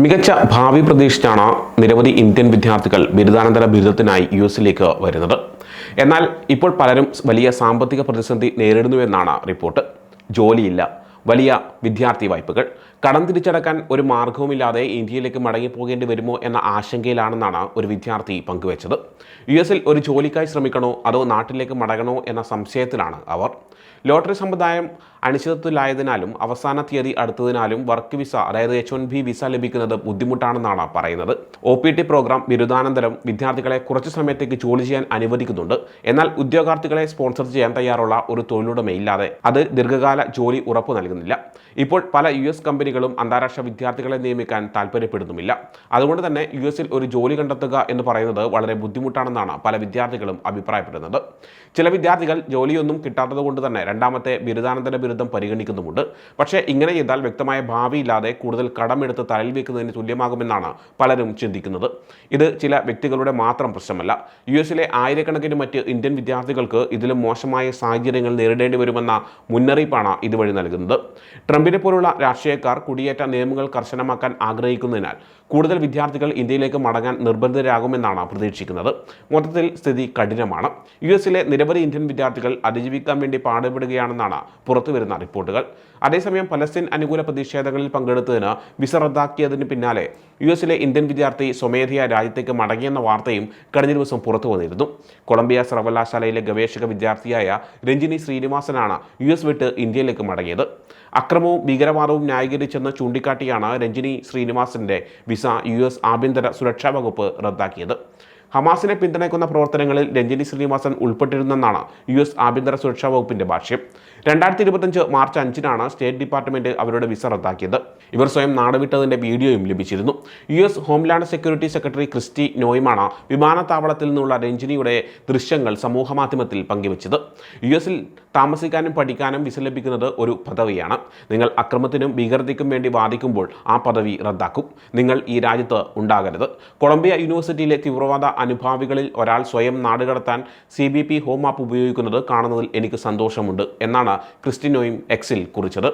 മികച്ച ഭാവി പ്രതീക്ഷിച്ചാണ് നിരവധി ഇന്ത്യൻ വിദ്യാർത്ഥികൾ ബിരുദാനന്തര ബിരുദത്തിനായി യുഎസിലേക്ക് വരുന്നത്. എന്നാൽ ഇപ്പോൾ പലരും വലിയ സാമ്പത്തിക പ്രതിസന്ധി നേരിടുന്നുവെന്നാണ് റിപ്പോർട്ട്. ജോലിയില്ല, വലിയ വിദ്യാർത്ഥി വായ്പകൾ, കടം തിരിച്ചടക്കാൻ ഒരു മാർഗവുമില്ലാതെ ഇന്ത്യയിലേക്ക് മടങ്ങിപ്പോകേണ്ടി വരുമോ എന്ന ആശങ്കയിലാണെന്നാണ് ഒരു വിദ്യാർത്ഥി പങ്കുവച്ചത്. യുഎസിൽ ഒരു ജോലിക്കായി ശ്രമിക്കണോ അതോ നാട്ടിലേക്ക് മടങ്ങണോ എന്ന സംശയത്തിലാണ് അവർ. ലോട്ടറി സമ്പ്രദായം അനിശ്ചിതത്വത്തിലായതിനാലും അവസാന തീയതി അടുത്തതിനാലും വർക്ക് വിസ അതായത് H-1B വിസ ലഭിക്കുന്നത് ബുദ്ധിമുട്ടാണെന്നാണ് പറയുന്നത്. OPT പ്രോഗ്രാം ബിരുദാനന്തരം വിദ്യാർത്ഥികളെ കുറച്ചു സമയത്തേക്ക് ജോലി ചെയ്യാൻ അനുവദിക്കുന്നുണ്ട്. എന്നാൽ ഉദ്യോഗാർത്ഥികളെ സ്പോൺസർ ചെയ്യാൻ തയ്യാറുള്ള ഒരു തൊഴിലുടമയില്ലാതെ അത് ദീർഘകാല ജോലി ഉറപ്പു നൽകുന്നില്ല. ഇപ്പോൾ പല US കമ്പനികളും അന്താരാഷ്ട്ര വിദ്യാർത്ഥികളെ നിയമിക്കാൻ താല്പര്യപ്പെടുന്നുമില്ല. അതുകൊണ്ട് തന്നെ യുഎസിൽ ഒരു ജോലി കണ്ടെത്തുക എന്ന് പറയുന്നത് വളരെ ബുദ്ധിമുട്ടാണെന്നാണ് പല വിദ്യാർത്ഥികളും അഭിപ്രായപ്പെടുന്നത്. ചില വിദ്യാർത്ഥികൾ ജോലിയൊന്നും കിട്ടാത്തതുകൊണ്ട് തന്നെ രണ്ടാമത്തെ ബിരുദാനന്തര ബിരുദം പരിഗണിക്കുന്നുമുണ്ട്. പക്ഷേ ഇങ്ങനെ ചെയ്താൽ വ്യക്തമായ ഭാവിയില്ലാതെ കൂടുതൽ കടമെടുത്ത് തലയിൽ വെക്കുന്നതിന് തുല്യമാകുമെന്നാണ് പലരും ചിന്തിക്കുന്നത്. ഇത് ചില വ്യക്തികളുടെ മാത്രം പ്രശ്നമല്ല. യുഎസിലെ ആയിരക്കണക്കിന് മറ്റ് ഇന്ത്യൻ വിദ്യാർത്ഥികൾക്ക് ഇതിലും മോശമായ സാഹചര്യങ്ങൾ നേരിടേണ്ടി വരുമെന്ന മുന്നറിയിപ്പാണ് ഇതുവഴി നൽകുന്നത്. ട്രംപിനെ പോലുള്ള രാഷ്ട്രീയക്കാർ കുടിയേറ്റ നിയമങ്ങൾ കർശനമാക്കാൻ ആഗ്രഹിക്കുന്നതിനാൽ കൂടുതൽ വിദ്യാർത്ഥികൾ ഇന്ത്യയിലേക്ക് മടങ്ങാൻ നിർബന്ധിതരാകുമെന്നാണ് പ്രതീക്ഷിക്കുന്നത്. മൊത്തത്തിൽ സ്ഥിതി കഠിനമാണ്. യുഎസിലെ നിരവധി ഇന്ത്യൻ വിദ്യാർത്ഥികൾ അതിജീവിക്കാൻ വേണ്ടി പാടുപെടുകയാണെന്നാണ് പുറത്തുവരുന്ന റിപ്പോർട്ടുകൾ. അതേസമയം പലസ്തീൻ അനുകൂല പ്രതിഷേധങ്ങളിൽ പങ്കെടുത്തതിന് വിസ റദ്ദാക്കിയതിന് പിന്നാലെ യുഎസിലെ ഇന്ത്യൻ വിദ്യാർത്ഥി സ്വമേധയാ രാജ്യത്തേക്ക് മടങ്ങിയെന്ന വാർത്തയും കഴിഞ്ഞ ദിവസം പുറത്തു വന്നിരുന്നു. കൊളംബിയ സർവകലാശാലയിലെ ഗവേഷക വിദ്യാർത്ഥിയായ രഞ്ജിനി ശ്രീനിവാസനാണ് യുഎസ് വിട്ട് ഇന്ത്യയിലേക്ക് മടങ്ങിയത്. അക്രമവും ഭീകരവാദവും ന്യായീകരിച്ചെന്ന് ചൂണ്ടിക്കാട്ടിയാണ് രഞ്ജിനി ശ്രീനിവാസന്റെ വിസ US ആഭ്യന്തര സുരക്ഷാ വകുപ്പ് റദ്ദാക്കിയത്. ഹമാസിനെ പിന്തുണയ്ക്കുന്ന പ്രവർത്തനങ്ങളിൽ രഞ്ജിനി ശ്രീനിവാസൻ ഉൾപ്പെട്ടിരുന്നെന്നാണ് US ആഭ്യന്തര സുരക്ഷാ വകുപ്പിന്റെ ഭാഷ്യം. 2025 മാർച്ച് 5-നാണ് സ്റ്റേറ്റ് ഡിപ്പാർട്ട്മെന്റ് അവരുടെ വിസ റദ്ദാക്കിയത്. ഇവർ സ്വയം നാടുവിട്ടതിന്റെ വീഡിയോയും ലഭിച്ചിരുന്നു. US homeland security secretary Kristi നോയിമാണ് വിമാനത്താവളത്തിൽ നിന്നുള്ള രഞ്ജിനിയുടെ ദൃശ്യങ്ങൾ സമൂഹമാധ്യമത്തിൽ പങ്കുവച്ചത്. യുഎസിൽ താമസിക്കാനും പഠിക്കാനും വിസ ലഭിക്കുന്നത് ഒരു പദവിയാണ്. നിങ്ങൾ അക്രമത്തിനും ഭീകരതയ്ക്കും വേണ്ടി വാദിക്കുമ്പോൾ ആ പദവി റദ്ദാക്കും. നിങ്ങൾ ഈ രാജ്യത്ത് ഉണ്ടാകരുത്. കൊളംബിയ യൂണിവേഴ്സിറ്റിയിലെ തീവ്രവാദ അനുഭാവികളിൽ ഒരാൾ സ്വയം നാടുകടത്താൻ CBP ഹോം ആപ്പ് ഉപയോഗിക്കുന്നത് കാണുന്നതിൽ എനിക്ക് സന്തോഷമുണ്ട് എന്നാണ് ക്രിസ്റ്റിനോയും എക്സിൽ കുറിച്ചത്.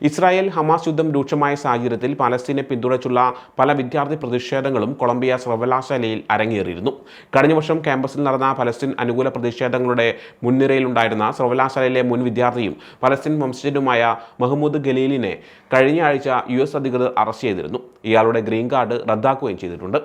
ഇസ്രായേൽ ഹമാസ് യുദ്ധം രൂക്ഷമായ സാഹചര്യത്തിൽ പാലസ്തീനെ പിന്തുണച്ചുള്ള പല വിദ്യാർത്ഥി പ്രതിഷേധങ്ങളും കൊളംബിയ സർവകലാശാലയിൽ അരങ്ങേറിയിരുന്നു. കഴിഞ്ഞ വർഷം ക്യാമ്പസിൽ നടന്ന പലസ്തീൻ അനുകൂല പ്രതിഷേധങ്ങളുടെ മുൻനിരയിലുണ്ടായിരുന്ന സർവകലാശാലയിലെ മുൻ വിദ്യാർത്ഥിയും പലസ്തീൻ വംശജനുമായ മഹ്മൂദ് ഖലീലിനെ കഴിഞ്ഞ ആഴ്ച US അധികൃതർ അറസ്റ്റ് ചെയ്തിരുന്നു. ഇയാളുടെ ഗ്രീൻ കാർഡ് റദ്ദാക്കുകയും ചെയ്തിട്ടുണ്ട്.